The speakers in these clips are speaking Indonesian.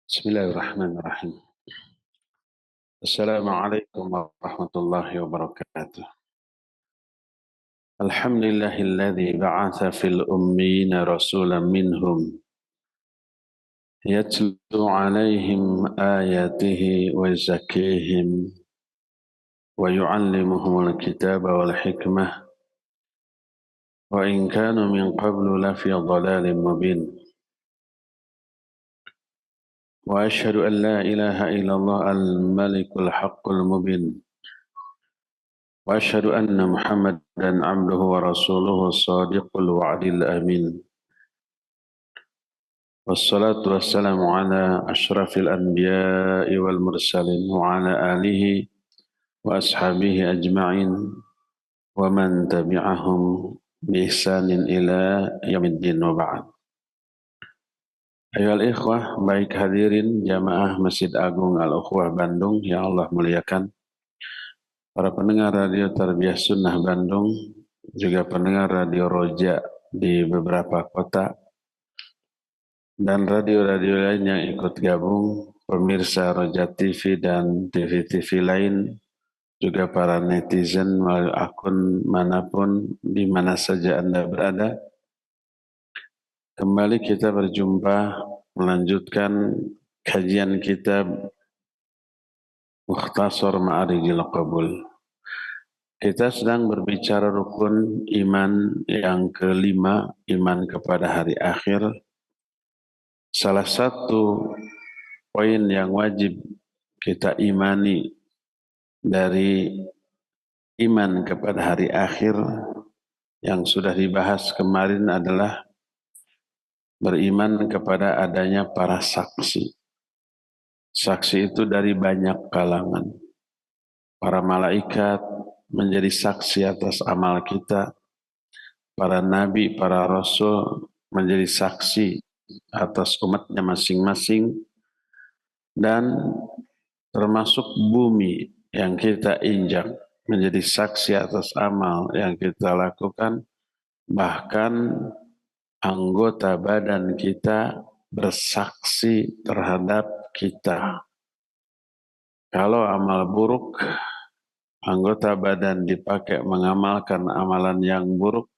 Bismillahirrahmanirrahim. Assalamualaikum warahmatullahi wabarakatuh. Alhamdulillahilladzi ba'atha fil ummiyina rasulan minhum yatlu alaihim ayatihi wa yuzakkihim wa yu'allimuhumul kitaba wal hikmah wa in kanu min qablu lafi dhalalin mubin. Wa asyhadu an la ilaha illallah al-malikul haqqul mubin. وأشهد أن محمدا عبده ورسوله الصادق الوعد الأمين والصلاة والسلام على أشرف الأنبياء والمرسلين وعلى آله وأصحابه أجمعين ومن تبعهم بإحسان إلى يوم الدين وبعد. Ayuhal ikhwah, baik hadirin jamaah Masjid Agung Al-Ukhwah Bandung yang Allah muliakan, para pendengar radio Tarbiyah Sunnah Bandung, juga pendengar radio Roja di beberapa kota, dan radio-radio lain yang ikut gabung, pemirsa Roja TV dan TV-TV lain, juga para netizen melalui akun manapun, di mana saja Anda berada. Kembali kita berjumpa melanjutkan kajian kitab Mukhtasar Ma'arijil Qabul. Kita sedang berbicara rukun iman yang kelima, iman kepada hari akhir. Salah satu poin yang wajib kita imani dari iman kepada hari akhir yang sudah dibahas kemarin adalah beriman kepada adanya para saksi. Saksi itu dari banyak kalangan. Para malaikat menjadi saksi atas amal kita. Para nabi, para rasul menjadi saksi atas umatnya masing-masing. Dan termasuk bumi yang kita injak menjadi saksi atas amal yang kita lakukan. Bahkan anggota badan kita bersaksi terhadap kita. Kalau amal buruk, anggota badan dipakai mengamalkan amalan yang buruk,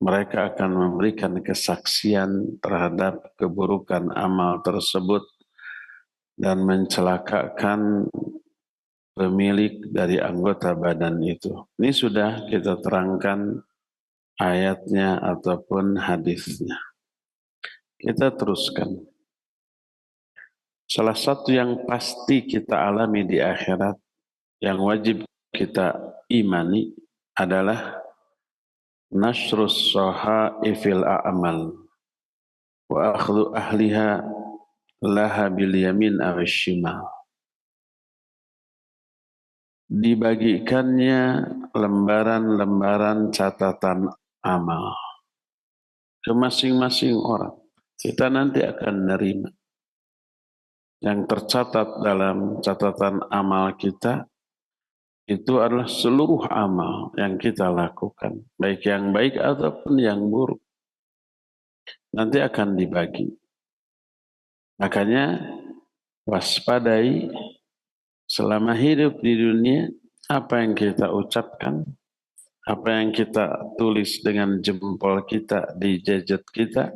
mereka akan memberikan kesaksian terhadap keburukan amal tersebut dan mencelakakan pemilik dari anggota badan itu. Ini sudah kita terangkan ayatnya ataupun hadisnya. Kita teruskan. Salah satu yang pasti kita alami di akhirat, yang wajib kita imani adalah nasrus sahaifil a'mal wa akhdhu ahliha laha bil yamin aw shimal. Dibagikannya lembaran-lembaran catatan amal ke masing-masing orang. Kita nanti akan menerima yang tercatat dalam catatan amal kita. Itu adalah seluruh amal yang kita lakukan, baik yang baik ataupun yang buruk, nanti akan dibagi. Makanya waspadai selama hidup di dunia, apa yang kita ucapkan, apa yang kita tulis dengan jempol kita di gadget kita,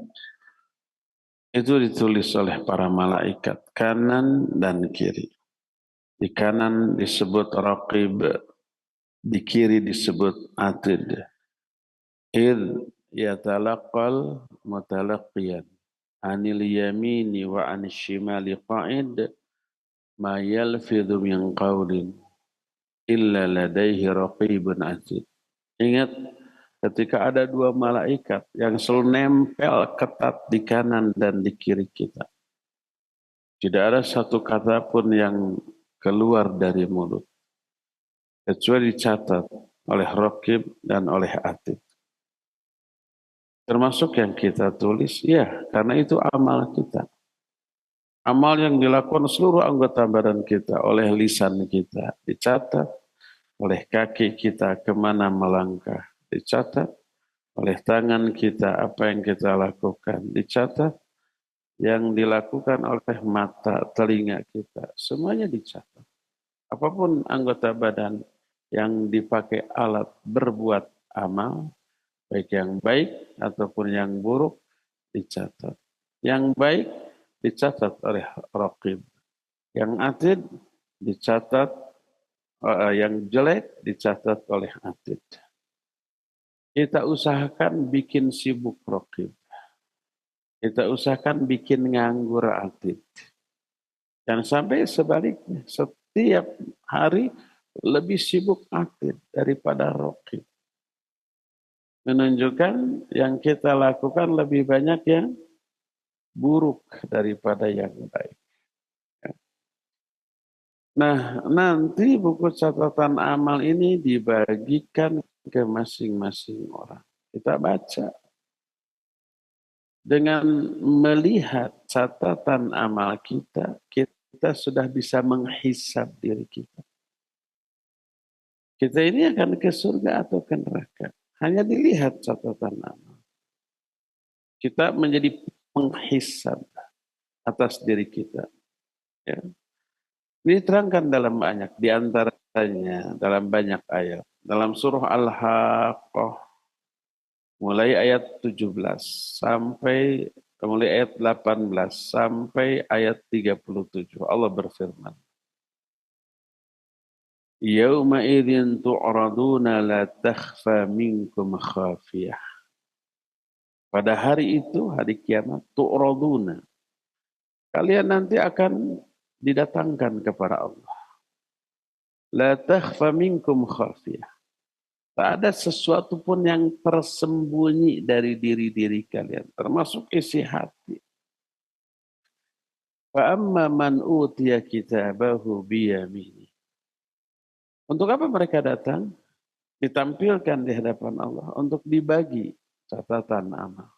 itu ditulis oleh para malaikat kanan dan kiri. Di kanan disebut raqib, di kiri disebut atid. Idh yatalaqal mutalaqqiyan anil yamini wa anil shimali qa'id ma yalfidhu min qawlin illa ladaihi raqibun atid. Ingat, ketika ada dua malaikat yang selalu nempel ketat di kanan dan di kiri kita, tidak ada satu kata pun yang keluar dari mulut kecuali dicatat oleh raqib dan oleh atid. Termasuk yang kita tulis, ya, karena itu amal kita. Amal yang dilakukan seluruh anggota badan kita, oleh lisan kita dicatat, oleh kaki kita kemana melangkah dicatat, oleh tangan kita apa yang kita lakukan dicatat, yang dilakukan oleh mata, telinga kita, semuanya dicatat. Apapun anggota badan yang dipakai alat berbuat amal, baik yang baik ataupun yang buruk, dicatat. Yang baik dicatat oleh raqib. Yang atid dicatat, yang jelek dicatat oleh atid. Kita usahakan bikin sibuk raqib. Kita usahakan bikin nganggur atid. Dan sampai sebaliknya, setiap hari lebih sibuk atid daripada raqib. Menunjukkan yang kita lakukan lebih banyak yang buruk daripada yang baik. Nah, nanti buku catatan amal ini dibagikan ke masing-masing orang. Kita baca. Dengan melihat catatan amal kita, kita sudah bisa menghisab diri kita. Kita ini akan ke surga atau ke neraka. Hanya dilihat catatan amal. Kita menjadi penghisab atas diri kita. Ya. Diterangkan dalam banyak, diantaranya dalam banyak ayat. Dalam surah Al-Haqqah, mulai ayat 17 sampai mulai ayat 18 sampai ayat 37, Allah berfirman, Yauma idzin tu'raduna la takhfa minkum khafiyah. Pada hari itu, hari kiamat, tu'raduna. Kalian nanti akan didatangkan kepada Allah. La takhfa minkum khafiyah. Tak ada sesuatu pun yang tersembunyi dari diri-diri kalian, termasuk isi hati. Fa amma man utiya kitabahu biyamini. Untuk apa mereka datang? Ditampilkan di hadapan Allah untuk dibagi catatan amal.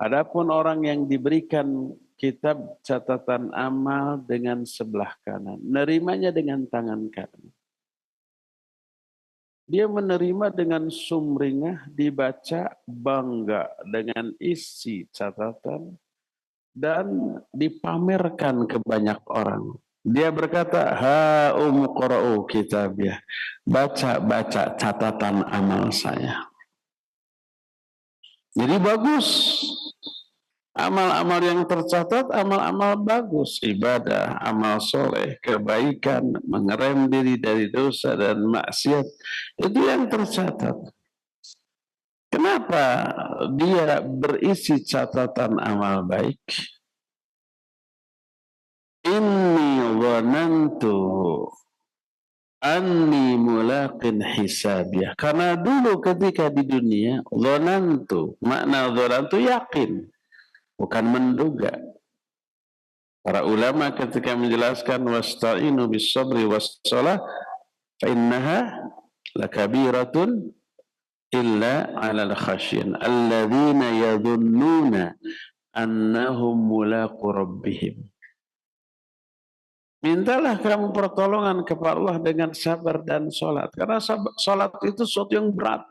Adapun orang yang diberikan kitab catatan amal dengan sebelah kanan, menerimanya dengan tangan kanan. Dia menerima dengan sumringah, dibaca bangga dengan isi catatan dan dipamerkan ke banyak orang. Dia berkata, ha umqra'u kitabiyah. Baca catatan amal saya. Jadi bagus. Amal-amal yang tercatat, amal-amal bagus. Ibadah, amal soleh, kebaikan, mengerem diri dari dosa dan maksiat. Itu yang tercatat. Kenapa dia berisi catatan amal baik? Inni dhanantu anni mulaqin hisabiyah. Karena dulu ketika di dunia, dhanantu, makna dhanantu yakin. Bukan menduga. Para ulama ketika menjelaskan wasta'inu bis sabri was shalah fa innaha lakabiratun illa 'alal khasyin alladzina yadhunnuna annahum mulaqu rabbihim. Mintalah kamu pertolongan kepada Allah dengan sabar dan sholat. Karena sholat itu sesuatu yang berat.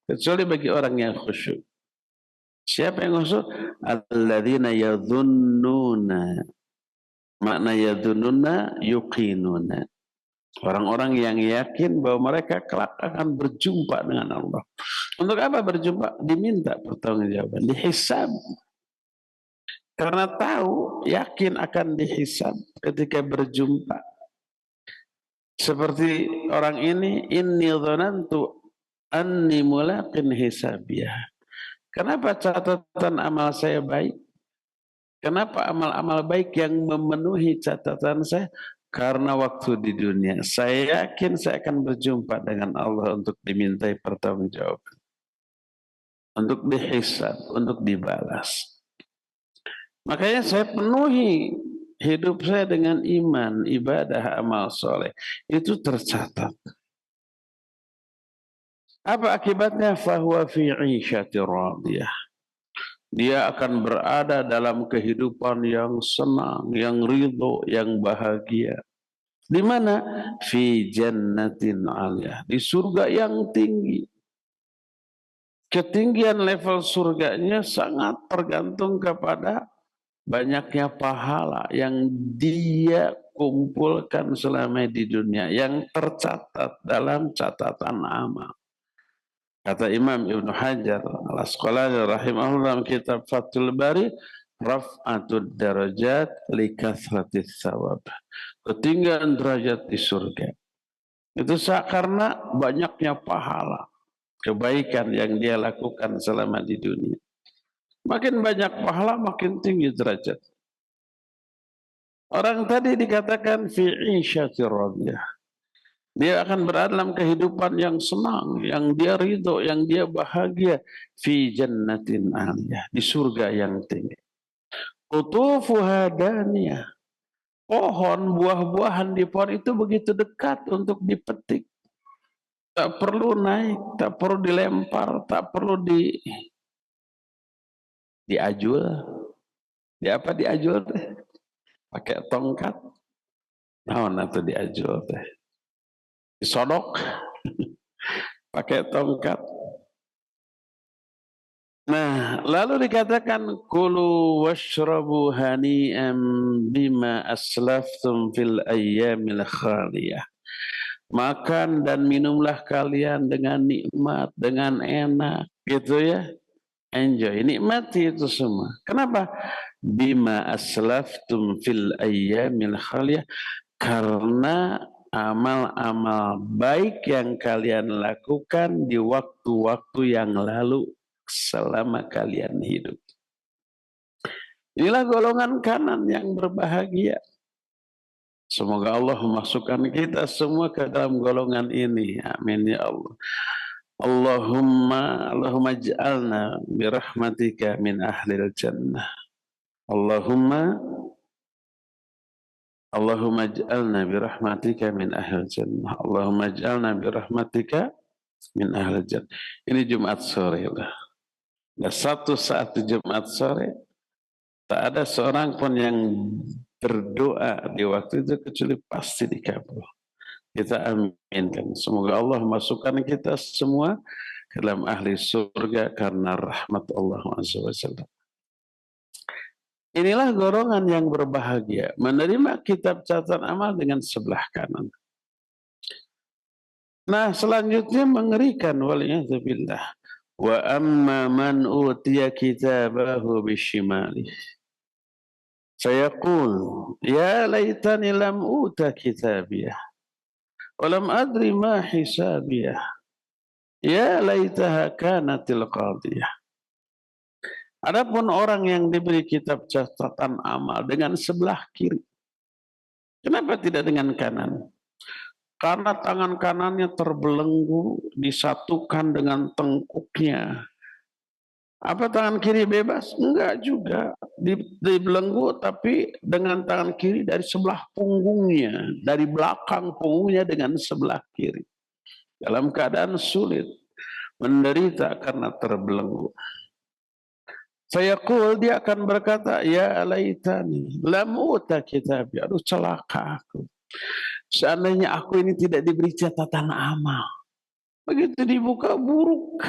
Kecuali bagi orang yang khusyuk. Siapa yang khusyuk? Alladzina yadhunnuna. Makna yadhunnuna yuqinuna. Orang-orang yang yakin bahwa mereka kelak akan berjumpa dengan Allah. Untuk apa berjumpa? Diminta pertanggungjawaban. Dihisab. Karena tahu, yakin akan dihisab ketika berjumpa. Seperti orang ini, inni dhanantu anni mulaqin hisabiyah. Kenapa catatan amal saya baik? Kenapa amal-amal baik yang memenuhi catatan saya? Karena waktu di dunia, saya yakin saya akan berjumpa dengan Allah untuk dimintai pertanggungjawaban. Untuk dihisab, untuk dibalas. Makanya saya penuhi hidup saya dengan iman, ibadah, amal soleh. Itu tercatat. Apa akibatnya? Fahuwa fi 'ishatir radiyah. Dia akan berada dalam kehidupan yang senang, yang ridho, yang bahagia. Di mana? Fi jannatin 'aliyah. Di surga yang tinggi. ketinggian level surganya sangat tergantung kepada banyaknya pahala yang dia kumpulkan selama di dunia, yang tercatat dalam catatan amal. Kata Imam Ibnu Hajar Al-Asqalani rahimahullah dalam kitab Fathul Bari, raf'atud darajat li kathratis thawab. Ketinggian derajat di surga itu karena banyaknya pahala, kebaikan yang dia lakukan selama di dunia. Makin banyak pahala, makin tinggi derajat. Orang tadi dikatakan fi 'isyatir radiyah. Dia akan berada dalam kehidupan yang senang, yang dia ridho, yang dia bahagia. Fi jannatin 'aliyah, di surga yang tinggi. Qutufuha daniyah. Pohon, buah-buahan di pohon itu begitu dekat untuk dipetik. Tak perlu naik, tak perlu dilempar, tak perlu diajul. Di apa diajul teh? Pakai tongkat. Naon atuh diajul teh? Disodok. Pakai tongkat. Nah, lalu dikatakan kulu washrabu hani'am bima aslaftum fil ayyamil khaliyah. Makan dan minumlah kalian dengan nikmat, dengan enak, gitu ya. Enjoy, nikmati itu semua. Kenapa? Bima aslaftum fil ayyamil khaliyah, karena amal-amal baik yang kalian lakukan di waktu-waktu yang lalu selama kalian hidup. Inilah golongan kanan yang berbahagia. Semoga Allah memasukkan kita semua ke dalam golongan ini. Amin ya Allah. Allahumma ij'alna birahmatika min ahlil jannah. Allahumma ij'alna birahmatika min ahlil jannah. Allahumma ij'alna birahmatika min ahlil jannah. Ini Jumat sore lah. Dan satu saat di Jumat sore, tak ada seorang pun yang berdoa di waktu itu kecuali pasti dikabul. Kita aminkan. Semoga Allah masukkan kita semua ke dalam ahli surga karena rahmat Allah SWT. Inilah golongan yang berbahagia, menerima kitab catatan amal dengan sebelah kanan. Nah, selanjutnya mengerikan, waliyadzubillah. Wa amma man utiya kitabahu bishimalih. Sayaqul ya laitani lam uta kitabiyah wa lam adri ma hisabiyah. Ya laitaha kanatil qadiyah. Adapun orang yang diberi kitab catatan amal dengan sebelah kiri. Kenapa tidak dengan kanan? Karena tangan kanannya terbelenggu, disatukan dengan tengkuknya. Apa tangan kiri bebas? Enggak juga. Dibelenggu tapi dengan tangan kiri dari sebelah punggungnya. Dari belakang punggungnya dengan sebelah kiri. Dalam keadaan sulit. Menderita karena terbelenggu. Fayaqul, dia akan berkata, ya laitani lam uta kitabi. Aduh celaka aku. Seandainya aku ini tidak diberi catatan amal. Begitu dibuka buruk.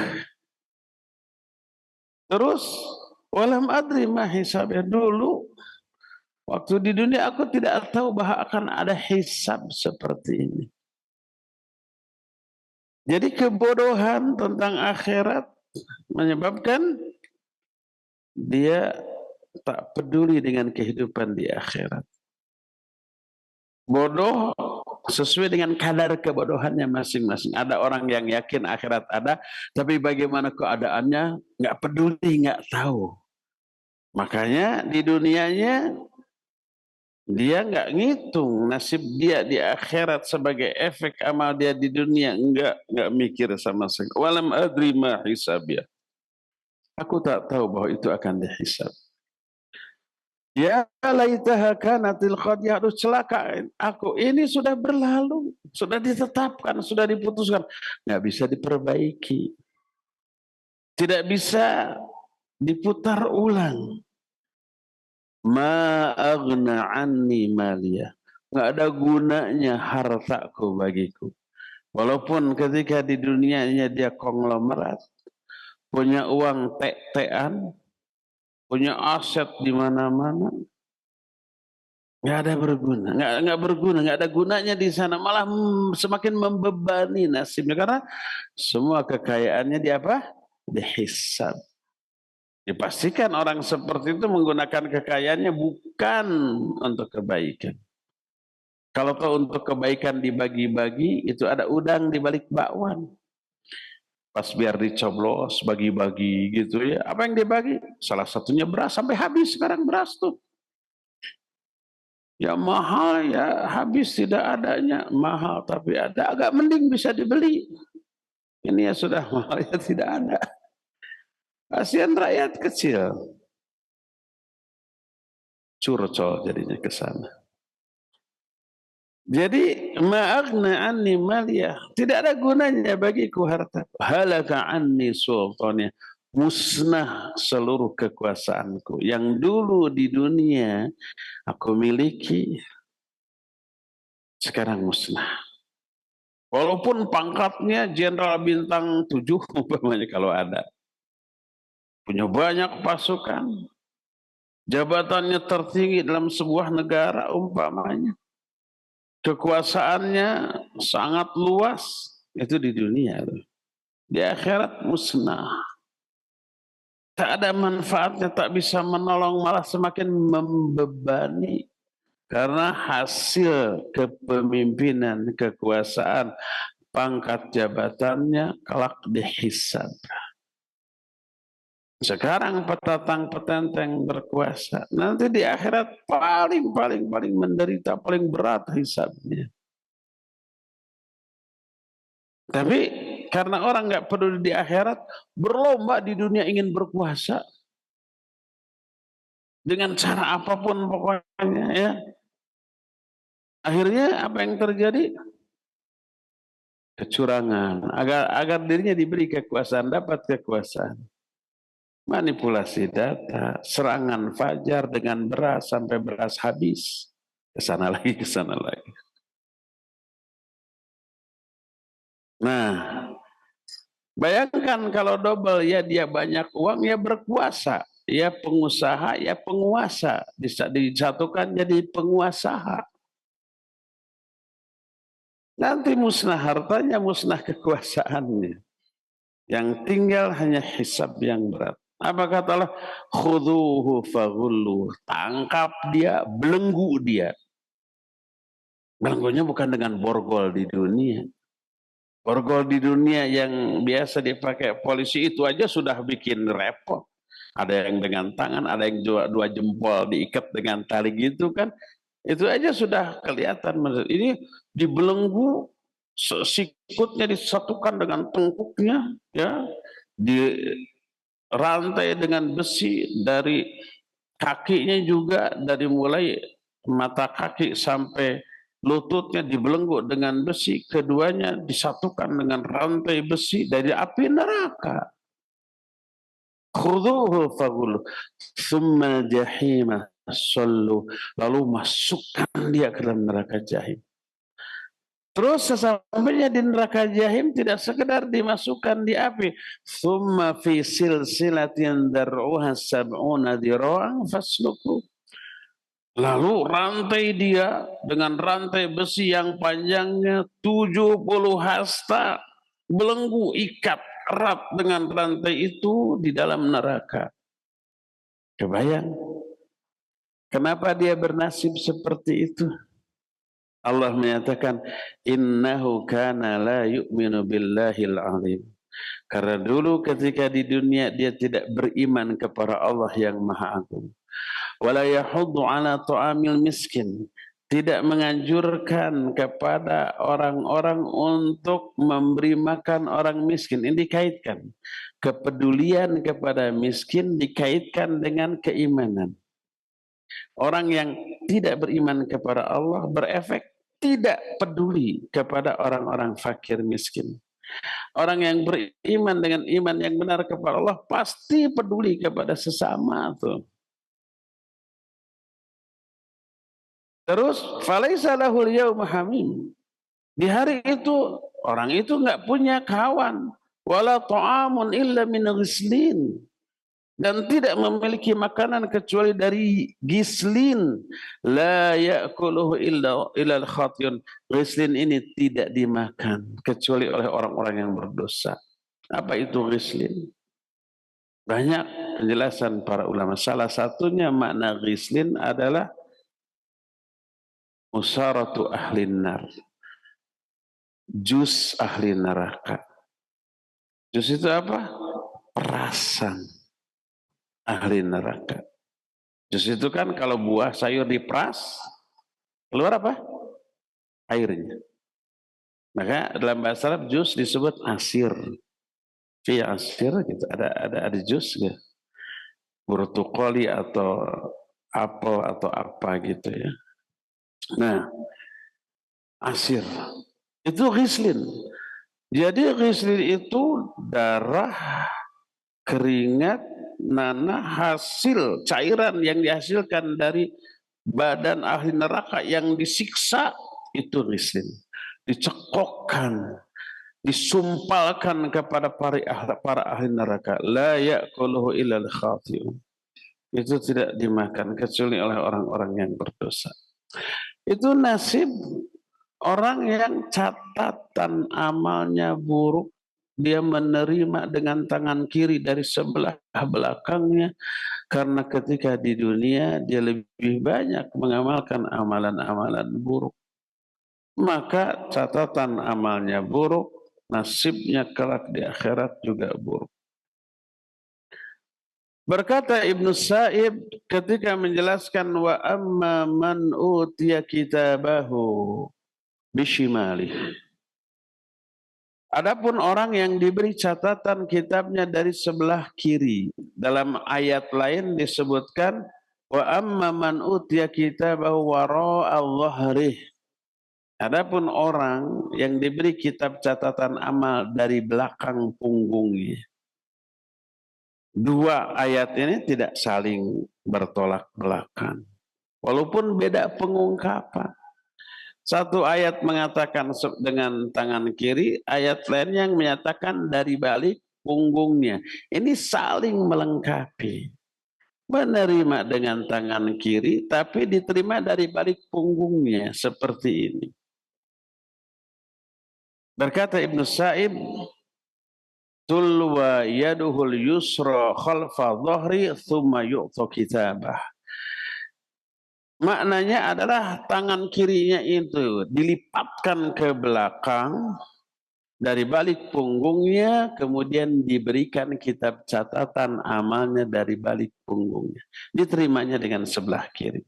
Terus walam adri ma hisabnya. Dulu waktu di dunia aku tidak tahu bahwa akan ada hisab seperti ini. Jadi kebodohan tentang akhirat menyebabkan dia tak peduli dengan kehidupan di akhirat. Bodoh sesuai dengan kadar kebodohannya masing-masing. Ada orang yang yakin akhirat ada, tapi bagaimana keadaannya nggak peduli, nggak tahu. Makanya di dunianya dia nggak ngitung nasib dia di akhirat sebagai efek amal dia di dunia, nggak mikir sama sekali. Walam adri ma hisabiyah. Aku tak tahu bahwa itu akan dihisab. Ya laitaha kanatil qadiyah. Aduh celaka aku, ini sudah berlalu, sudah ditetapkan, sudah diputuskan, nggak bisa diperbaiki, tidak bisa diputar ulang. Ma aghna anni maliyah, nggak ada gunanya hartaku bagiku. Walaupun ketika di dunianya dia konglomerat, punya uang tek-tekan, punya aset di mana-mana, nggak ada berguna, nggak berguna, nggak ada gunanya di sana, malah semakin membebani nasibnya karena semua kekayaannya di apa? Dihisab. Dipastikan orang seperti itu menggunakan kekayaannya bukan untuk kebaikan. Kalau untuk kebaikan dibagi-bagi, itu ada udang di balik bakwan. Pas biar dicoblos, bagi-bagi gitu ya. Apa yang dibagi? Salah satunya beras, sampai habis sekarang beras tuh. Ya mahal ya, habis tidak adanya. Mahal tapi ada, agak mending bisa dibeli. Ini ya sudah mahal ya tidak ada. Kasihan rakyat kecil. Curcol jadinya ke sana. Jadi ma'aghna anni maliyah, tidak ada gunanya bagiku harta. Halaka anni sultanya, musnah seluruh kekuasaanku yang dulu di dunia aku miliki, sekarang musnah. Walaupun pangkatnya jenderal bintang 7 umpamanya kalau ada, punya banyak pasukan, jabatannya tertinggi dalam sebuah negara umpamanya, kekuasaannya sangat luas, itu di dunia. Di akhirat musnah. Tak ada manfaatnya, tak bisa menolong, malah semakin membebani. Karena hasil kepemimpinan, kekuasaan, pangkat jabatannya kelak dihisab. Sekarang petatang petenteng berkuasa, nanti di akhirat paling menderita, paling berat hisabnya. Tapi karena orang nggak peduli di akhirat, berlomba di dunia ingin berkuasa dengan cara apapun pokoknya ya. Akhirnya apa yang terjadi? Kecurangan, agar dirinya diberi kekuasaan, dapat kekuasaan. Manipulasi data, serangan fajar dengan beras sampai beras habis. Ke sana lagi, ke sana lagi. Nah, bayangkan kalau double, ya dia banyak uang, ya berkuasa. Ya pengusaha, ya penguasa. Disatukan jadi penguasaha. Nanti musnah hartanya, musnah kekuasaannya. Yang tinggal hanya hisab yang berat. Apa kata Allah? Khuduhu faghullu. Tangkap dia, belenggu dia. Belenggunya bukan dengan borgol di dunia. Borgol di dunia yang biasa dipakai polisi itu aja sudah bikin repot. Ada yang dengan tangan, ada yang dua jempol diikat dengan tali gitu kan. Itu aja sudah kelihatan. Ini dibelenggu, sikutnya disatukan dengan tengkuknya, ya, dirantai dengan besi, dari kakinya juga, dari mulai mata kaki sampai lututnya dibelenggu dengan besi, keduanya disatukan dengan rantai besi dari api neraka. Khudhuhu faghullu tsumma jahima sallu, lalu masukkan dia ke dalam neraka jahim. Terus sesampainya di neraka jahim tidak sekedar dimasukkan di api, tsumma fi silsilatin dar'uha sab'una dira'an fasluku, lalu rantai dia dengan rantai besi yang panjangnya 70 hasta, belenggu, ikat erat dengan rantai itu di dalam neraka. Kebayang kenapa dia bernasib seperti itu? Allah menyatakan innahu kana la yu'minu billahil azim. Karena dulu ketika di dunia dia tidak beriman kepada Allah yang Maha Agung. Wala yahuddu ala ta'amil miskin. Tidak menganjurkan kepada orang-orang untuk memberi makan orang miskin. Ini dikaitkan. Kepedulian kepada miskin dikaitkan dengan keimanan. Orang yang tidak beriman kepada Allah berefek tidak peduli kepada orang-orang fakir miskin. Orang yang beriman dengan iman yang benar kepada Allah pasti peduli kepada sesama tuh. Terus falaisa lahul yauma hamim. Di hari itu orang itu enggak punya kawan. wala ta'amun illa min ghislin, dan tidak memiliki makanan kecuali dari gislin. La ya'kuluhu illa al-khatiyun. Gislin ini tidak dimakan kecuali oleh orang-orang yang berdosa. Apa itu gislin? Banyak penjelasan para ulama. Salah satunya makna gislin adalah usaratu ahlin nar, jus ahli neraka. Jus itu apa? Perasan ahli neraka. Jus itu kan kalau buah sayur diperas, keluar apa? Airnya. Maka dalam bahasa Arab jus disebut asir. Fi asir gitu. Ada jus ya. Brokoli atau apel atau apa gitu ya. Nah, asir itu ghislin. Jadi ghislin itu darah, keringat, nanah, hasil cairan yang dihasilkan dari badan ahli neraka yang disiksa, itu ghislin. Dicekokkan, disumpalkan kepada para ahli neraka. La ya'kuluhu illal khati'un. Itu tidak dimakan kecuali oleh orang-orang yang berdosa. Itu nasib orang yang catatan amalnya buruk, dia menerima dengan tangan kiri dari sebelah belakangnya, karena ketika di dunia dia lebih banyak mengamalkan amalan-amalan buruk. Maka catatan amalnya buruk, nasibnya kelak di akhirat juga buruk. Berkata Ibnu Sa'ib ketika menjelaskan wa amma man utiya kitabahu bishimalih. Adapun orang yang diberi catatan kitabnya dari sebelah kiri, dalam ayat lain disebutkan wa amma man utiya kitabahu wara'a dhahrih. Adapun orang yang diberi kitab catatan amal dari belakang punggungnya. Dua ayat ini tidak saling bertolak belakang, walaupun beda pengungkapan. Satu ayat mengatakan dengan tangan kiri, ayat lain yang menyatakan dari balik punggungnya. Ini saling melengkapi. Menerima dengan tangan kiri, tapi diterima dari balik punggungnya, seperti ini. Berkata Ibnu Sa'ib, tulwa yaduhul yusra khalfa dhahri thumma yu'ta kitabah. Maknanya adalah tangan kirinya itu dilipatkan ke belakang dari balik punggungnya, kemudian diberikan kitab catatan amalnya dari balik punggungnya. Diterimanya dengan sebelah kiri.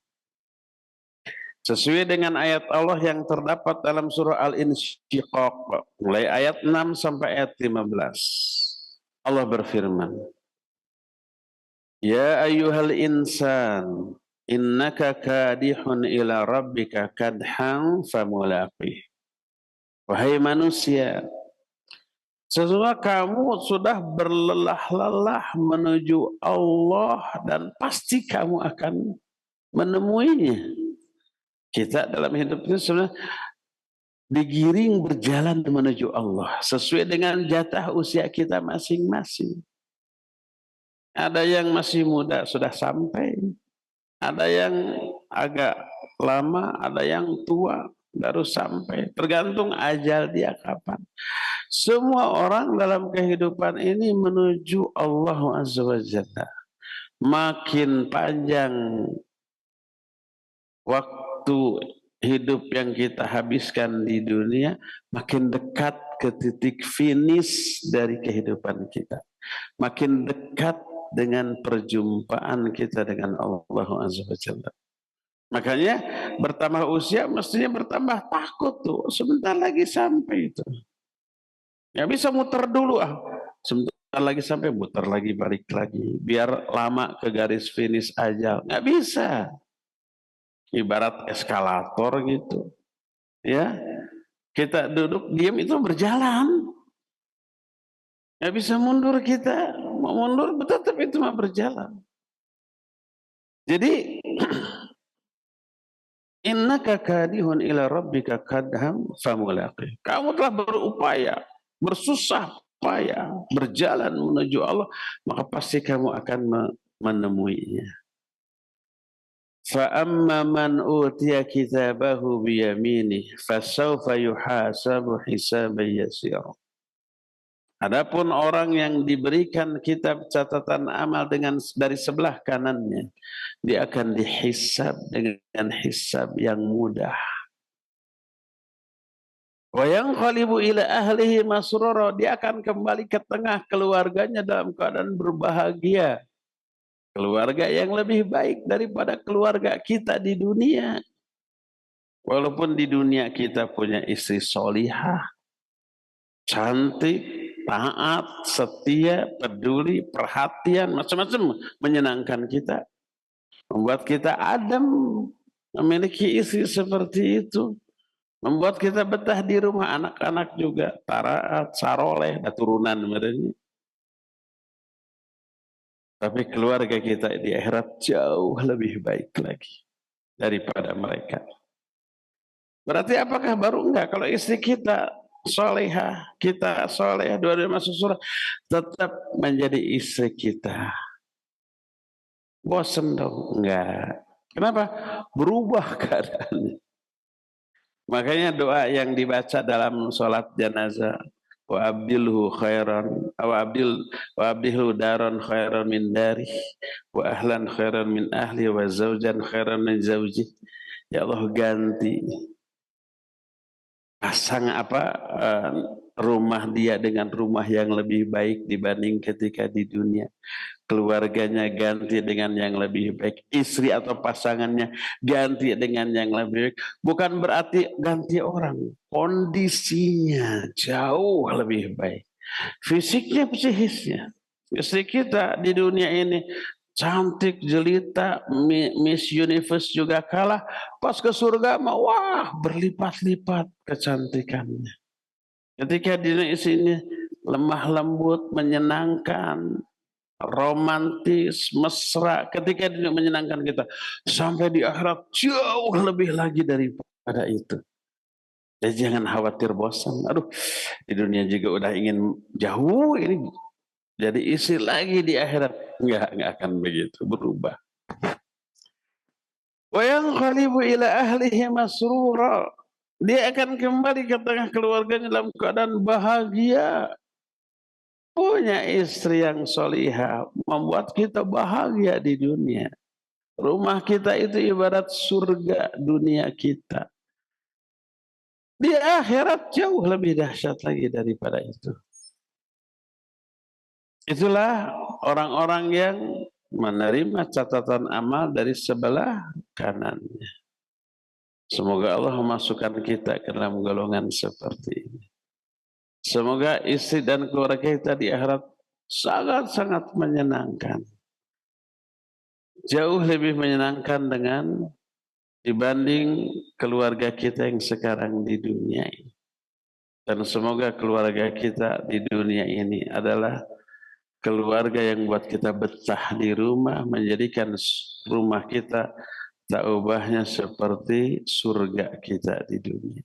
Sesuai dengan ayat Allah yang terdapat dalam surah Al-Insyiqaq, mulai ayat 6 sampai ayat 15. Allah berfirman, ya ayyuhal insan, innaka kadihun ila rabbika kadhan famulaqih. Wahai manusia, sesungguhnya kamu sudah berlelah-lelah menuju Allah dan pasti kamu akan menemuinya. Kita dalam hidup ini sebenarnya digiring berjalan menuju Allah sesuai dengan jatah usia kita masing-masing. Ada yang masih muda sudah sampai, ada yang agak lama, ada yang tua baru sampai. Tergantung ajal dia kapan. Semua orang dalam kehidupan ini menuju Allah Azza wa Jalla. Makin panjang waktu hidup yang kita habiskan di dunia, makin dekat ke titik finish dari kehidupan kita. Makin dekat dengan perjumpaan kita dengan Allah Azza wa Jalla. Makanya bertambah usia mestinya bertambah takut tuh. Sebentar lagi sampai itu. Ya bisa muter dulu sebentar lagi sampai, muter lagi, balik lagi. Biar lama ke garis finish ajal. Nggak bisa. Ibarat eskalator gitu. Ya, kita duduk diam itu berjalan. Nggak bisa mundur kita. Mau mundur tetap itu mah berjalan. Jadi innaka kadihun ila rabbika kadham famulaqih. Kamu telah berupaya, bersusah payah berjalan menuju Allah, maka pasti kamu akan menemuinya. Fa amma man utiya kitabahu biyaminih fasawfa yuhasabu hisaban yasira. Adapun orang yang diberikan kitab catatan amal dari sebelah kanannya, dia akan dihisab dengan hisab yang mudah. Wa yanqalibu ila ahlihi masrura, dia akan kembali ke tengah keluarganya dalam keadaan berbahagia. Keluarga yang lebih baik daripada keluarga kita di dunia. Walaupun di dunia kita punya istri solihah, cantik, taat, setia, peduli, perhatian, macam-macam menyenangkan kita, membuat kita adem, memiliki istri seperti itu, membuat kita betah di rumah, anak-anak juga taat, saroleh, turunan mereka. Tapi keluarga kita di akhirat jauh lebih baik lagi daripada mereka. Berarti apakah baru enggak kalau istri kita solehah, kita soleh, dua-duanya masuk surga, tetap menjadi istri kita? Bosen dong? Enggak. Kenapa? Berubah keadaannya. Makanya doa yang dibaca dalam sholat jenazah, wa abdilhu khairan, wa abdilhu daran khairan min dari, wa ahlan khairan min ahli, wa zaujan khairan min zauji. Ya Allah, ganti pasang rumah dia dengan rumah yang lebih baik dibanding ketika di dunia. Keluarganya ganti dengan yang lebih baik, istri atau pasangannya ganti dengan yang lebih baik. Bukan berarti ganti orang, kondisinya jauh lebih baik, fisiknya, psikisnya. Istri kita di dunia ini cantik jelita, Miss Universe juga kalah, pas ke surga mah wah berlipat-lipat kecantikannya. Ketika di sini lemah lembut, menyenangkan, romantis, mesra, ketika dia menyenangkan kita, sampai di akhirat jauh lebih lagi daripada itu. Jadi jangan khawatir bosan. Aduh, di dunia juga udah ingin jauh ini, jadi isi lagi di akhirat. Enggak akan begitu, berubah. Wa yanqalibu ila ahlihi masrura, dia akan kembali ke tengah keluarganya dalam keadaan bahagia. Punya istri yang solihah membuat kita bahagia di dunia. Rumah kita itu ibarat surga dunia kita. Di akhirat jauh lebih dahsyat lagi daripada itu. Itulah orang-orang yang menerima catatan amal dari sebelah kanannya. Semoga Allah memasukkan kita ke dalam golongan seperti ini. Semoga istri dan keluarga kita di akhirat sangat-sangat menyenangkan. Jauh lebih menyenangkan dibanding keluarga kita yang sekarang di dunia ini. Dan semoga keluarga kita di dunia ini adalah keluarga yang buat kita betah di rumah, menjadikan rumah kita tak ubahnya seperti surga kita di dunia.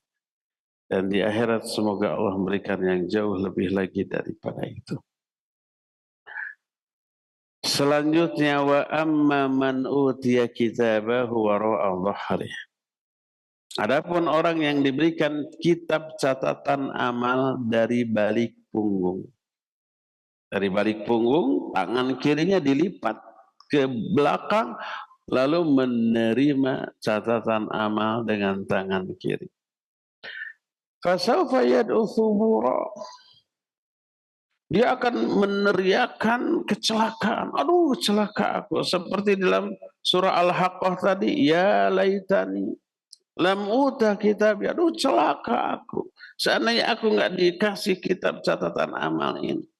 Dan di akhirat semoga Allah memberikan yang jauh lebih lagi daripada itu. Selanjutnya, wa amma man utiya kitabahu wara'a dhahrih. Adapun orang yang diberikan kitab catatan amal dari balik punggung. Dari balik punggung, tangan kirinya dilipat ke belakang, lalu menerima catatan amal dengan tangan kiri. Fasawfa yad'u thubura, dia akan meneriakkan kecelakaan. Aduh, celaka aku. Seperti dalam surah Al-Haqqah tadi, ya laitani lam uta kitab. Aduh, celaka aku. Seandainya aku enggak dikasih kitab catatan amal ini.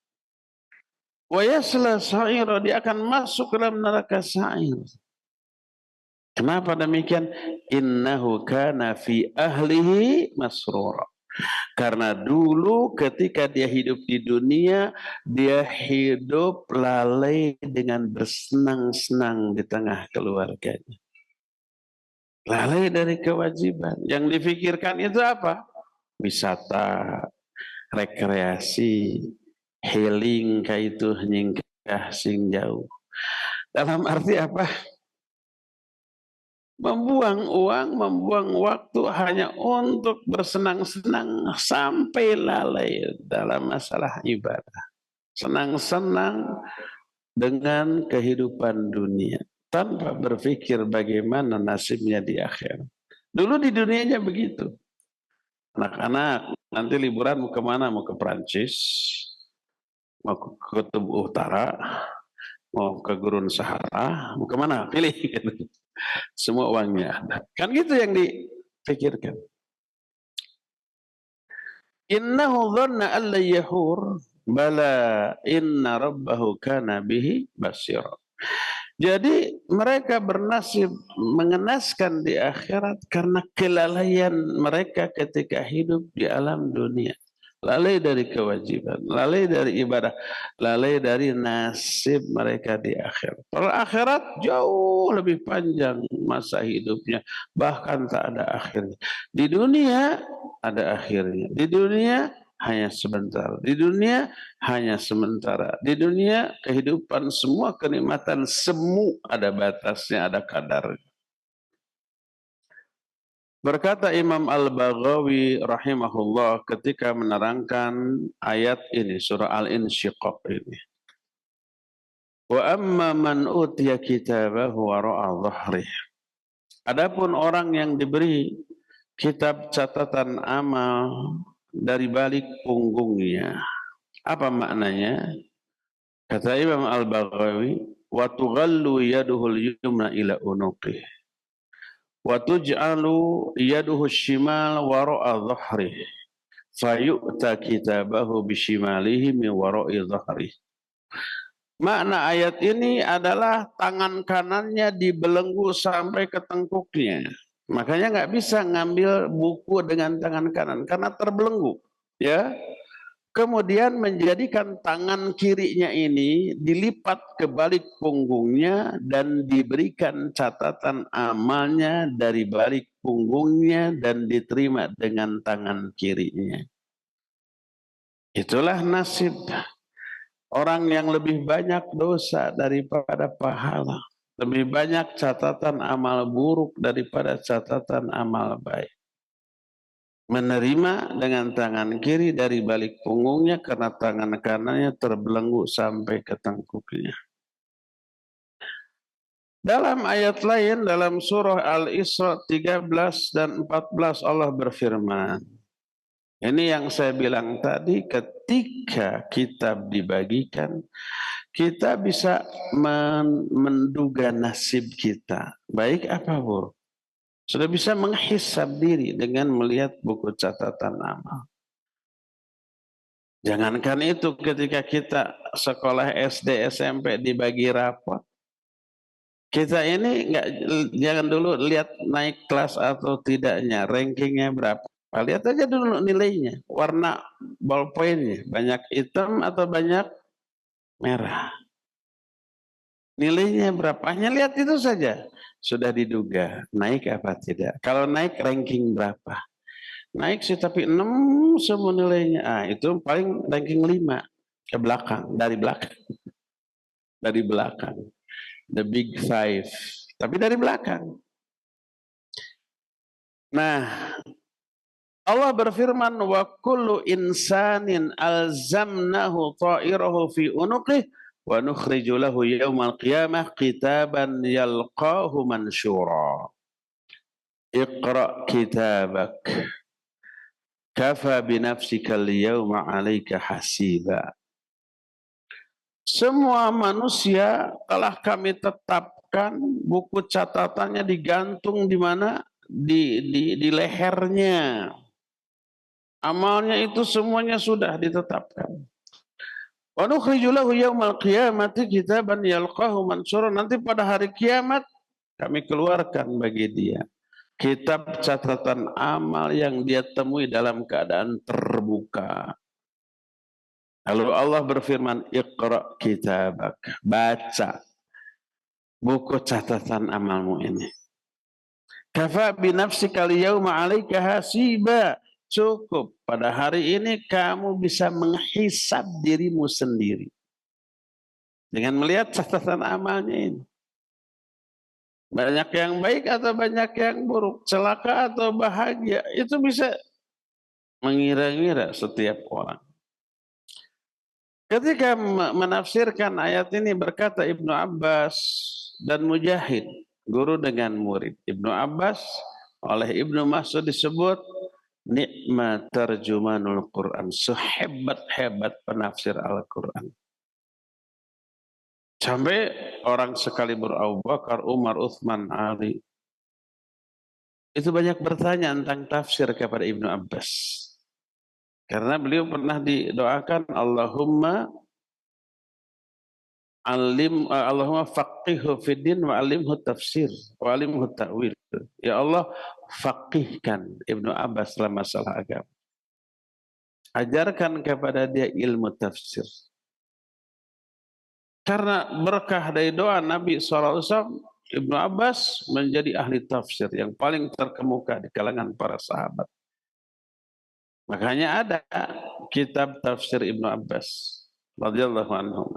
Wa yasla sa'ira, dia akan masuk ke dalam neraka sa'ir. Kenapa demikian? Innahu kana fi ahlihi masrura. Karena dulu ketika dia hidup di dunia, dia hidup lalai dengan bersenang-senang di tengah keluarganya. Lalai dari kewajiban. Yang difikirkan itu apa? Wisata, rekreasi, healing kaitu nyingkah sing jauh. Dalam arti apa? Membuang uang, membuang waktu hanya untuk bersenang-senang sampai lalai dalam masalah ibadah. Senang-senang dengan kehidupan dunia tanpa berpikir bagaimana nasibnya di akhirat. Dulu di dunianya begitu. Anak-anak nanti liburan mau kemana? Mau ke Prancis, mau ke Kutub Utara, mau ke Gurun Sahara, mau kemana? Pilih. Semua uangnya ada. Kan gitu yang dipikirkan. Innahu dhanna an la yahur bala inna rabbahu kana bihi basira. Jadi mereka bernasib mengenaskan di akhirat karena kelalaian mereka ketika hidup di alam dunia. Lalai dari kewajiban, lalai dari ibadah, lalai dari nasib mereka di akhirat. Kalau akhirat jauh lebih panjang masa hidupnya, bahkan tak ada akhirnya. Di dunia ada akhirnya. Di dunia hanya sebentar. Di dunia hanya sementara. Di dunia kehidupan semua kenikmatan semu ada batasnya, ada kadarnya. Berkata Imam Al-Baghawi rahimahullah ketika menerangkan ayat ini, surah Al-Insyiqaq ini. Wa amma man utiya kitabahu wara'a dhahrih. Adapun orang yang diberi kitab catatan amal dari balik punggungnya. Apa maknanya? Kata Imam Al-Baghawi, wa tughallu yaduhul yumna ila unuqih. Wa tuj'alu yaduhu shimal wara'a dhahrih fayu'ta kitabahu bishimalihi min wara'i dhahrih. Makna ayat ini adalah tangan kanannya dibelenggu sampai ke tengkuknya. Makanya nggak bisa ngambil buku dengan tangan kanan karena terbelenggu, ya. Kemudian menjadikan tangan kirinya ini dilipat ke balik punggungnya dan diberikan catatan amalnya dari balik punggungnya dan diterima dengan tangan kirinya. Itulah nasib orang yang lebih banyak dosa daripada pahala. Lebih banyak catatan amal buruk daripada catatan amal baik. Menerima dengan tangan kiri dari balik punggungnya karena tangan kanannya terbelenggu sampai ke tengkuknya. Dalam ayat lain dalam surah Al-Isra 13 dan 14 Allah berfirman. Ini yang saya bilang tadi, ketika kitab dibagikan, kita bisa menduga nasib kita, baik apa buruk. Sudah bisa menghisab diri dengan melihat buku catatan amal. Jangankan itu ketika kita sekolah SD, SMP dibagi rapot. Kita ini jangan dulu lihat naik kelas atau tidaknya, rankingnya berapa. Lihat aja dulu nilainya, warna ballpointnya, banyak hitam atau banyak merah. Nilainya berapa? Hanya lihat itu saja. Sudah diduga naik apa tidak. Kalau naik ranking berapa? Naik sih tapi 6 semua nilainya. Itu paling ranking 5 ke belakang, dari belakang. Dari belakang. The big five. Tapi dari belakang. Nah, Allah berfirman wa kullu insanin alzamnahu ta'irahu fi unuqih wa nukhriju lahu yaumal qiyamah kitaban yalqahu mansyura. Iqra kitabak kafa binafsika al-yawma 'alaika hasiba. Semua manusia telah kami tetapkan buku catatannya digantung di mana? Di lehernya. Amalnya itu semuanya sudah ditetapkan. Wa nukhriju lahu yaumal qiyamati kitaban yalqahu mansyura. Nanti pada hari kiamat kami keluarkan bagi dia kitab catatan amal yang dia temui dalam keadaan terbuka. Lalu Allah berfirman, Iqra kitabak, baca buku catatan amalmu ini. Kafa binafsika al-yawma 'alaika hasiba. Cukup pada hari ini kamu bisa menghisab dirimu sendiri dengan melihat catatan amalnya ini. Banyak yang baik atau banyak yang buruk, celaka atau bahagia, itu bisa mengira-ngira setiap orang. Ketika menafsirkan ayat ini berkata Ibnu Abbas dan Mujahid, guru dengan murid. Ibnu Abbas oleh Ibnu Mas'ud disebut nikmat terjumanul Quran, sehebat-hebat penafsir Al-Quran. Sampai orang sekalibur Abu Bakar, Umar, Uthman, Ali itu banyak bertanya tentang tafsir kepada Ibnu Abbas. Karena beliau pernah didoakan Allahumma faqihhu fiddin wa alimhu tafsir wa alimhu ta'wil. Ya Allah, faqihkan Ibnu Abbas dalam masalah agama. Ajarkan kepada dia ilmu tafsir. Karena berkah dari doa Nabi SAW, Ibnu Abbas menjadi ahli tafsir yang paling terkemuka di kalangan para sahabat. Makanya ada kitab tafsir Ibnu Abbas radhiyallahu anhu.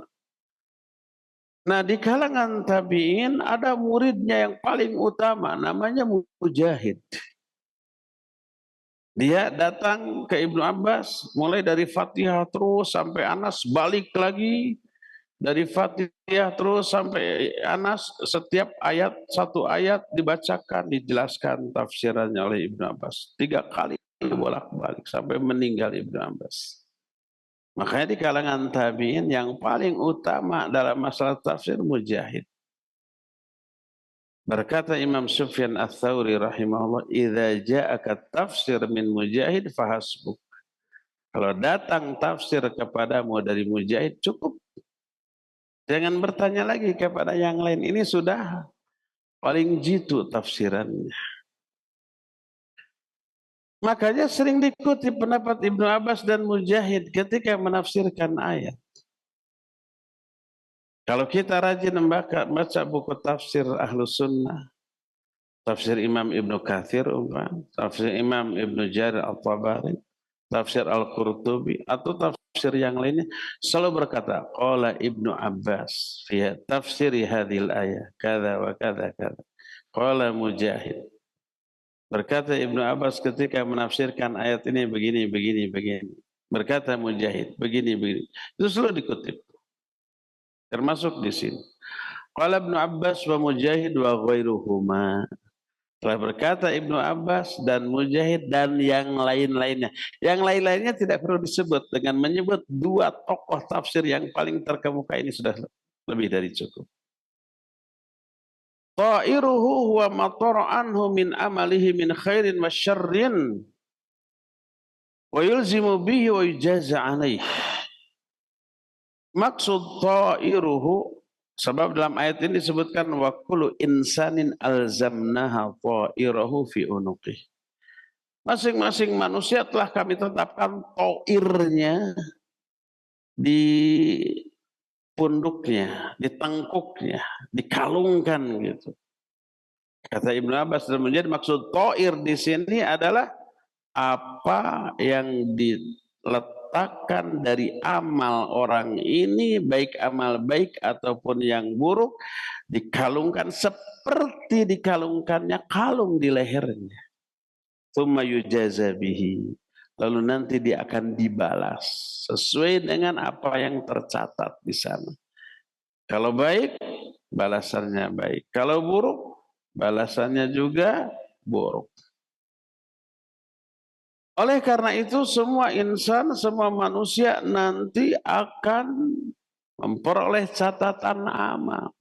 Nah, di kalangan tabi'in ada muridnya yang paling utama, namanya Mujahid. Dia datang ke Ibnu Abbas mulai dari Fatihah terus sampai Anas, balik lagi dari Fatihah terus sampai Anas, setiap ayat satu ayat dibacakan, dijelaskan tafsirannya oleh Ibnu Abbas. 3 kali bolak-balik sampai meninggal Ibnu Abbas. Makanya di kalangan tabi'in yang paling utama dalam masalah tafsir Mujahid. Berkata Imam Sufyan Ats-Tsauri rahimahullah, "Idza ja'aka tafsir min Mujahid fahasbuk." Kalau datang tafsir kepadamu dari Mujahid cukup. Jangan bertanya lagi kepada yang lain. Ini sudah paling jitu tafsirannya. Makanya sering dikutip pendapat Ibnu Abbas dan Mujahid ketika menafsirkan ayat. Kalau kita rajin baca buku tafsir Ahlus Sunnah, tafsir Imam Ibnu Katsir, tafsir Imam Ibnu Jarir At-Tabari, tafsir Al-Qurtubi, atau tafsir yang lainnya, selalu berkata, qala Ibnu Abbas fi tafsiri hadhil ayah, kada wa kada kada. Qala Mujahid. Berkata Ibnu Abbas ketika menafsirkan ayat ini begini, begini, begini. Berkata Mujahid, begini, begini. Itu selalu dikutip. Termasuk di sini. Qala Ibnu Abbas wa Mujahid wa ghairuhuma. Telah berkata Ibnu Abbas dan Mujahid dan yang lain-lainnya. Yang lain-lainnya tidak perlu disebut. Dengan menyebut 2 tokoh tafsir yang paling terkemuka ini sudah lebih dari cukup. Ta'iruhu huwa matara anhu min amalihi min khairin wa syarrin wa yulzimu bihi wa yujaza alaih. Maksud ta'iruhu, sebab dalam ayat ini disebutkan wa kullu insanin alzamnaha ta'irahu fi unuqih. Masing-masing manusia telah kami tetapkan ta'irnya di punduknya, di tengkuknya, dikalungkan gitu. Kata Ibnu Abbas dan menjadi maksud ta'ir di sini adalah apa yang diletakkan dari amal orang ini, baik amal baik ataupun yang buruk, dikalungkan seperti dikalungkannya kalung di lehernya. Tsumma yujaza bihi. Lalu nanti dia akan dibalas sesuai dengan apa yang tercatat di sana. Kalau baik, balasannya baik. Kalau buruk, balasannya juga buruk. Oleh karena itu semua insan, semua manusia nanti akan memperoleh catatan amal.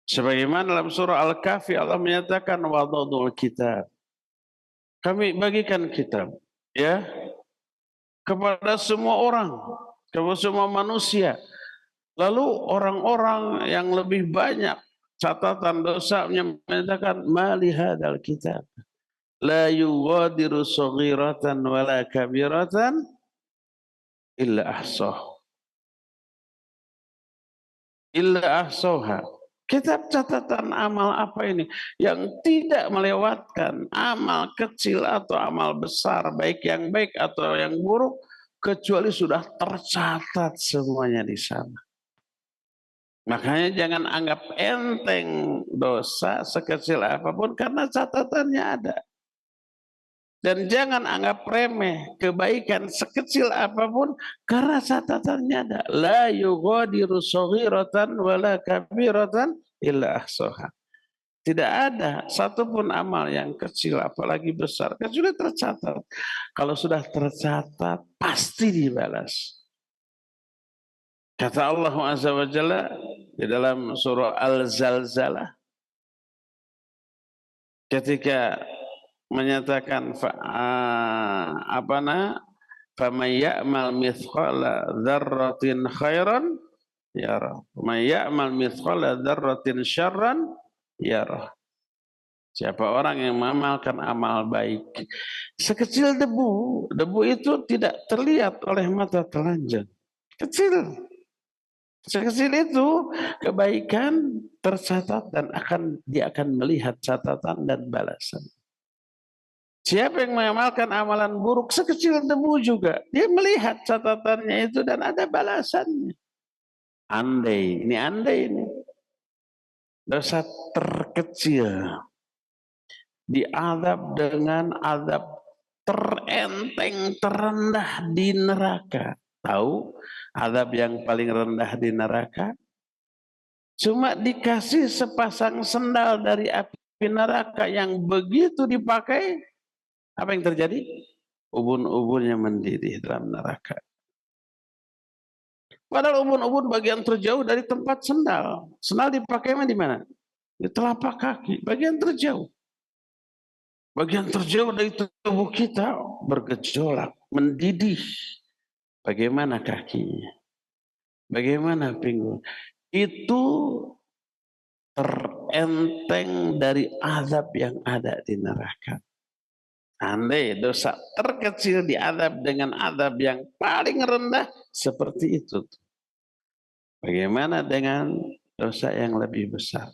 Sebagaimana dalam surah Al-Kahfi Allah menyatakan wadadul kitab. Kami bagikan kitab ya kepada semua orang, kepada semua manusia. Lalu orang-orang yang lebih banyak catatan dosanya menyatakan mali hadzal kitab la yughadiru saghiratan wala kabiratan illa ahsah. Illa ahsauha. Kitab catatan amal apa ini? Yang tidak melewatkan amal kecil atau amal besar, baik yang baik atau yang buruk, kecuali sudah tercatat semuanya di sana. Makanya jangan anggap enteng dosa sekecil apapun karena catatannya ada. Dan jangan anggap remeh kebaikan sekecil apapun karena catatannya ada. La yughadiru shaghiratan wala kabiratan illa ahsaha. Tidak ada satupun amal yang kecil apalagi besar kecuali tercatat. Kalau sudah tercatat pasti dibalas. Kata Allah Azza wa Jalla di dalam surah Al-Zalzalah ketika menyatakan faman ya'mal mithqala dzarratin khairan yarah, may ya'mal mithqala dzarratin syarran yarah. Siapa orang yang mengamalkan amal baik sekecil debu, debu itu tidak terlihat oleh mata telanjang, kecil. Sekecil itu kebaikan tercatat dan dia akan melihat catatan dan balasan. Siapa yang mengamalkan amalan buruk sekecil debu juga, dia melihat catatannya itu dan ada balasannya. Andai ini dosa terkecil diazab dengan azab terenteng terendah di neraka. Tahu azab yang paling rendah di neraka? Cuma dikasih sepasang sendal dari api neraka yang begitu dipakai, apa yang terjadi? Ubun-ubunnya mendidih dalam neraka. Padahal ubun-ubun bagian terjauh dari tempat sendal. Sendal dipakai di mana? Di telapak kaki, bagian terjauh. Bagian terjauh dari tubuh kita bergejolak, mendidih. Bagaimana kakinya? Bagaimana pinggul? Itu terenteng dari azab yang ada di neraka. Andai dosa terkecil diazab dengan azab yang paling rendah seperti itu. Bagaimana dengan dosa yang lebih besar?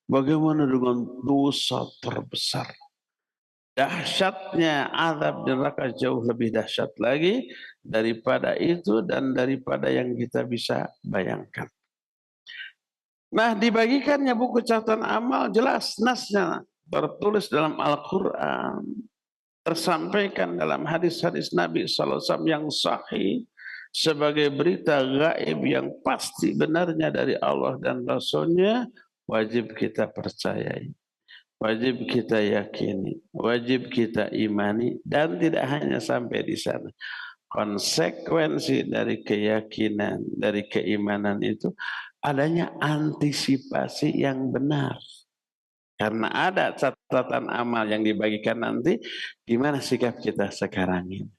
Bagaimana dengan dosa terbesar? Dahsyatnya azab di neraka jauh lebih dahsyat lagi daripada itu dan daripada yang kita bisa bayangkan. Nah, dibagikannya buku catatan amal jelas nasnya tertulis dalam Al-Quran, tersampaikan dalam hadis-hadis Nabi SAW yang sahih sebagai berita gaib yang pasti benarnya dari Allah dan Rasulnya, wajib kita percayai, wajib kita yakini, wajib kita imani, dan tidak hanya sampai di sana. Konsekuensi dari keyakinan, dari keimanan itu adanya antisipasi yang benar. Karena ada catatan amal yang dibagikan nanti, gimana sikap kita sekarang ini?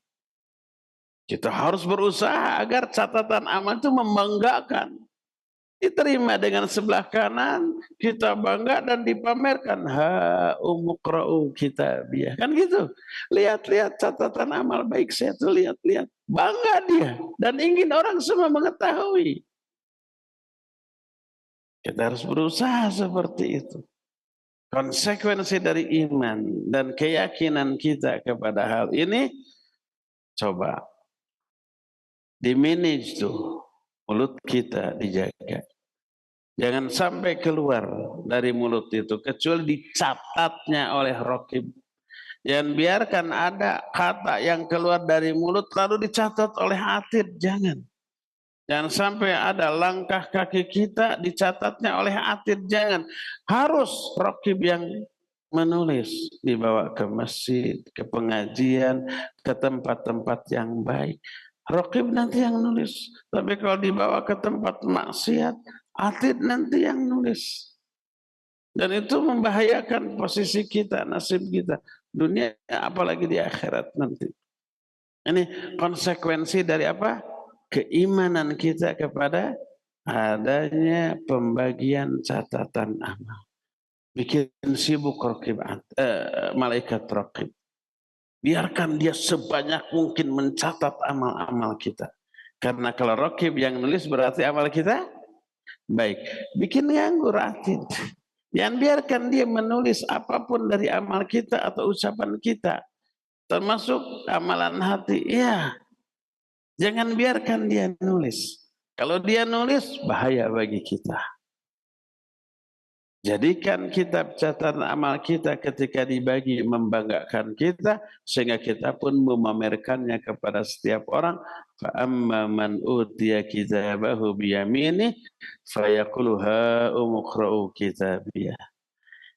Kita harus berusaha agar catatan amal itu membanggakan. Diterima dengan sebelah kanan, kita bangga dan dipamerkan. Ha umuqra'u kitabiyah. Kan gitu. Lihat-lihat catatan amal baik saya tuh, lihat-lihat. Bangga dia. Dan ingin orang semua mengetahui. Kita harus berusaha seperti itu. Konsekuensi dari iman dan keyakinan kita kepada hal ini, coba dimanage tuh. Mulut kita dijaga. Jangan sampai keluar dari mulut itu kecuali dicatatnya oleh Raqib. Jangan biarkan ada kata yang keluar dari mulut lalu dicatat oleh Atid. Jangan. Jangan sampai ada langkah kaki kita dicatatnya oleh Atid. Jangan. Harus Raqib yang menulis, dibawa ke masjid, ke pengajian, ke tempat-tempat yang baik. Raqib nanti yang nulis. Tapi kalau dibawa ke tempat maksiat, Atid nanti yang nulis. Dan itu membahayakan posisi kita, nasib kita. Dunia apalagi di akhirat nanti. Ini konsekuensi dari apa? Keimanan kita kepada adanya pembagian catatan amal. Bikin sibuk Raqib, malaikat Raqib. Biarkan dia sebanyak mungkin mencatat amal-amal kita. Karena kalau Raqib yang nulis berarti amal kita Baik, bikin nganggur atid. Jangan biarkan dia menulis apapun dari amal kita atau ucapan kita, termasuk amalan hati. Ya, jangan biarkan dia nulis. Kalau dia nulis, bahaya bagi kita. Jadikan kitab catatan amal kita ketika dibagi membanggakan kita, sehingga kita pun memamerkannya kepada setiap orang. Fa amma man utiya kitabahu biyaminih fayaqulu ha umqra'u kitabiyah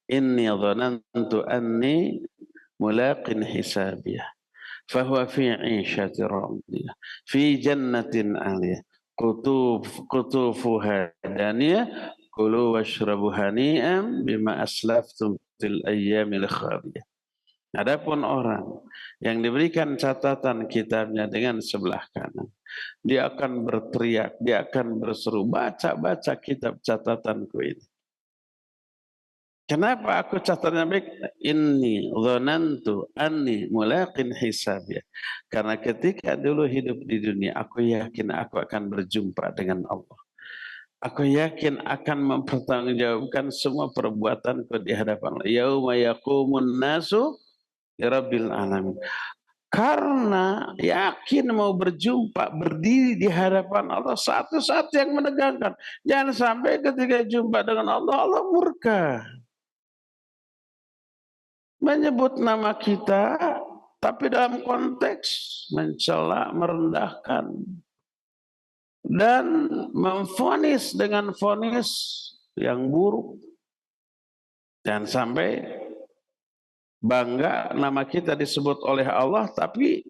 inni dhanantu anni mulaqin hisabiyah fahuwa fi 'ishatin radiyah fi jannatin 'aliyah qutufuha daniyah kulu washrabu hani'an bima aslaftum fil ayyamil khaliyah. Adapun orang yang diberikan catatan kitabnya dengan sebelah kanan, dia akan berteriak, dia akan berseru, baca kitab catatanku ini. Kenapa aku catatannya baik? Inni dhanantu anni mulaqin hisabiyah. Karena ketika dulu hidup di dunia, aku yakin aku akan berjumpa dengan Allah. Aku yakin akan mempertanggungjawabkan semua perbuatanku di hadapan Allah. Yauma yaqumun nasu lirabbil alamin. Karena yakin mau berjumpa, berdiri di hadapan Allah, satu saat yang menegangkan. Jangan sampai ketika jumpa dengan Allah, Allah murka. Menyebut nama kita, tapi dalam konteks mencela, merendahkan, dan memvonis dengan vonis yang buruk. Jangan sampai bangga nama kita disebut oleh Allah, tapi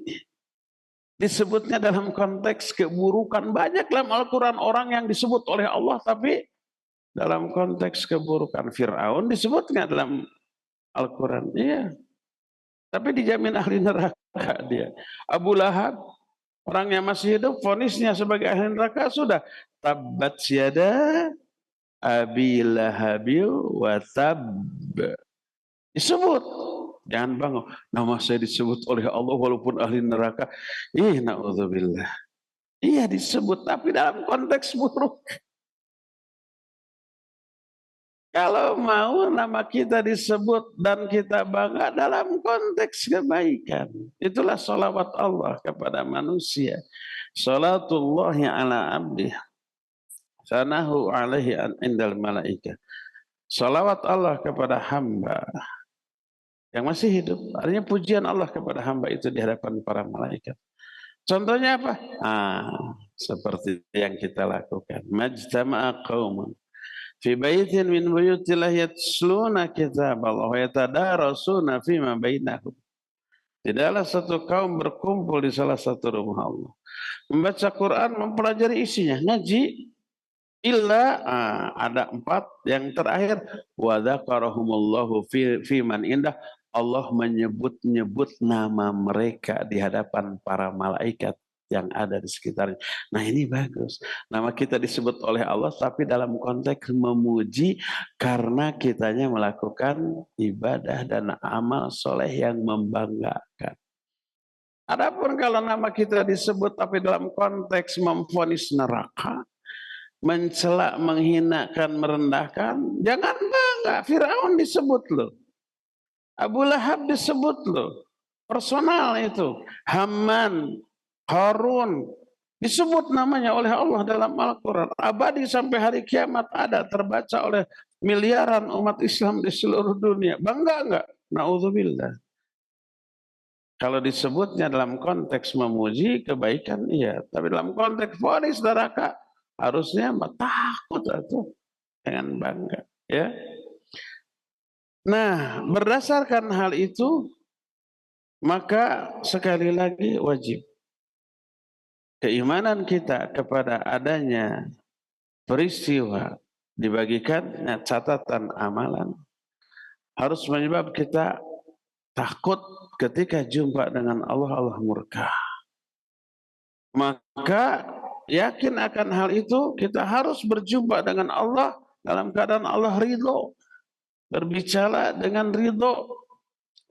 disebutnya dalam konteks keburukan. Banyak dalam Al-Quran orang yang disebut oleh Allah, tapi dalam konteks keburukan. Fir'aun disebutnya dalam Al-Quran, iya, tapi dijamin ahli neraka dia. Abu Lahab, orang yang masih hidup, vonisnya sebagai ahli neraka sudah. Tabbat yada abi lahabil wa tab. Disebut. Jangan bangga, nama saya disebut oleh Allah walaupun ahli neraka. Na'udzubillah. Iya disebut, tapi dalam konteks buruk. Kalau mau nama kita disebut dan kita bangga dalam konteks kebaikan. Itulah salawat Allah kepada manusia. Salatullahi ala abdih. Sanahu alaihi indal malaikah. Salawat Allah kepada hamba yang masih hidup. Artinya pujian Allah kepada hamba itu di hadapan para malaikat. Contohnya apa? Seperti yang kita lakukan. Majtama'a qaumun fi baitin min buyutillah yatsluna kitaballah wa yatadarasuna fima bainahum. Tidaklah satu kaum berkumpul di salah satu rumah Allah, membaca Quran, mempelajari isinya, ngaji. Illa ada 4, yang terakhir wa dzakarahumullahu fi man indah. Allah menyebut-nyebut nama mereka di hadapan para malaikat yang ada di sekitarnya. Nah ini bagus. Nama kita disebut oleh Allah tapi dalam konteks memuji karena kitanya melakukan ibadah dan amal soleh yang membanggakan. Adapun kalau nama kita disebut tapi dalam konteks memvonis neraka, mencela, menghinakan, merendahkan, jangan bangga. Firaun disebut loh. Abu Lahab disebut loh. Personal itu. Haman, Harun, disebut namanya oleh Allah dalam Al-Quran. Abadi sampai hari kiamat ada, terbaca oleh miliaran umat Islam di seluruh dunia. Bangga enggak? Na'udzubillah. Kalau disebutnya dalam konteks memuji kebaikan, iya. Tapi dalam konteks vonis neraka, harusnya takut atau dengan bangga. Ya. Nah, berdasarkan hal itu, maka sekali lagi wajib keimanan kita kepada adanya peristiwa dibagikannya catatan amalan harus menyebab kita takut ketika jumpa dengan Allah, Allah murka. Maka yakin akan hal itu, kita harus berjumpa dengan Allah dalam keadaan Allah ridho, berbicara dengan ridho,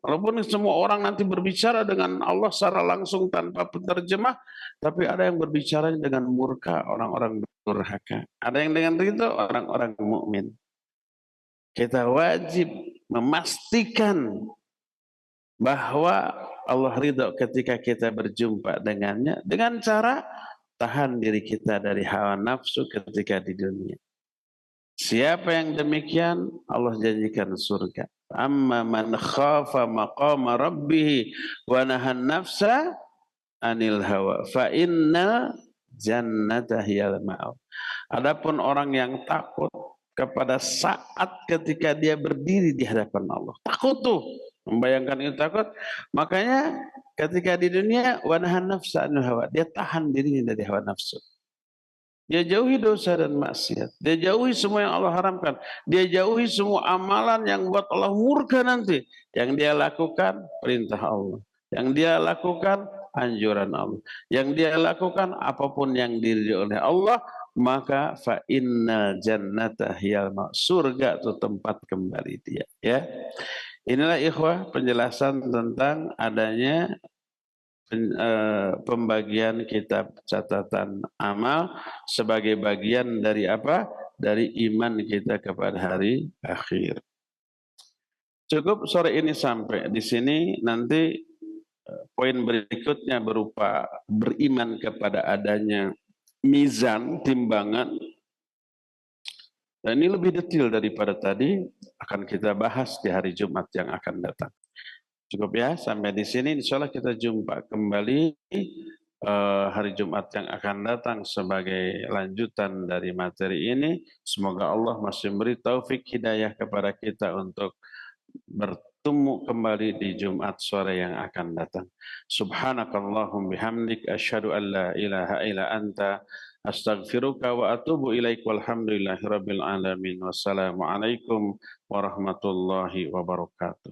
Walaupun semua orang nanti berbicara dengan Allah secara langsung tanpa penerjemah, tapi ada yang berbicara dengan murka, orang-orang durhaka. Ada yang dengan ridho, orang-orang mukmin. Kita wajib memastikan bahwa Allah ridho ketika kita berjumpa dengannya dengan cara tahan diri kita dari hawa nafsu ketika di dunia. Siapa yang demikian, Allah janjikan surga. Amma man khafa maqama rabbih wa nahan nafsa anil hawa fa inna jannata hiyal ma'aw. Adapun orang yang takut kepada saat ketika dia berdiri di hadapan Allah. Takut tuh, membayangkan itu takut. Makanya ketika di dunia wa nahan nafsa anil hawa, dia tahan dirinya dari hawa nafsu. Dia jauhi dosa dan maksiat. Dia jauhi semua yang Allah haramkan. Dia jauhi semua amalan yang buat Allah murka nanti. Yang dia lakukan perintah Allah. Yang dia lakukan anjuran Allah. Yang dia lakukan apapun yang diridhoi oleh Allah, maka fa innal jannata hiyal ma', surga itu tempat kembali dia, ya. Inilah ikhwah penjelasan tentang adanya pembagian kitab catatan amal sebagai bagian dari apa? Dari iman kita kepada hari akhir. Cukup sore ini sampai di sini. Nanti poin berikutnya berupa beriman kepada adanya mizan, timbangan. Dan ini lebih detail daripada tadi, akan kita bahas di hari Jumat yang akan datang. Cukup ya, sampai di sini. Insya Allah kita jumpa kembali hari Jumat yang akan datang sebagai lanjutan dari materi ini. Semoga Allah masih memberi taufik hidayah kepada kita untuk bertemu kembali di Jumat sore yang akan datang. Subhanakallahum bihamdik asyhadu an la ilaha illa anta astaghfiruka wa atubu ilaik walhamdulillahi rabbil alamin. Wassalamualaikum warahmatullahi wabarakatuh.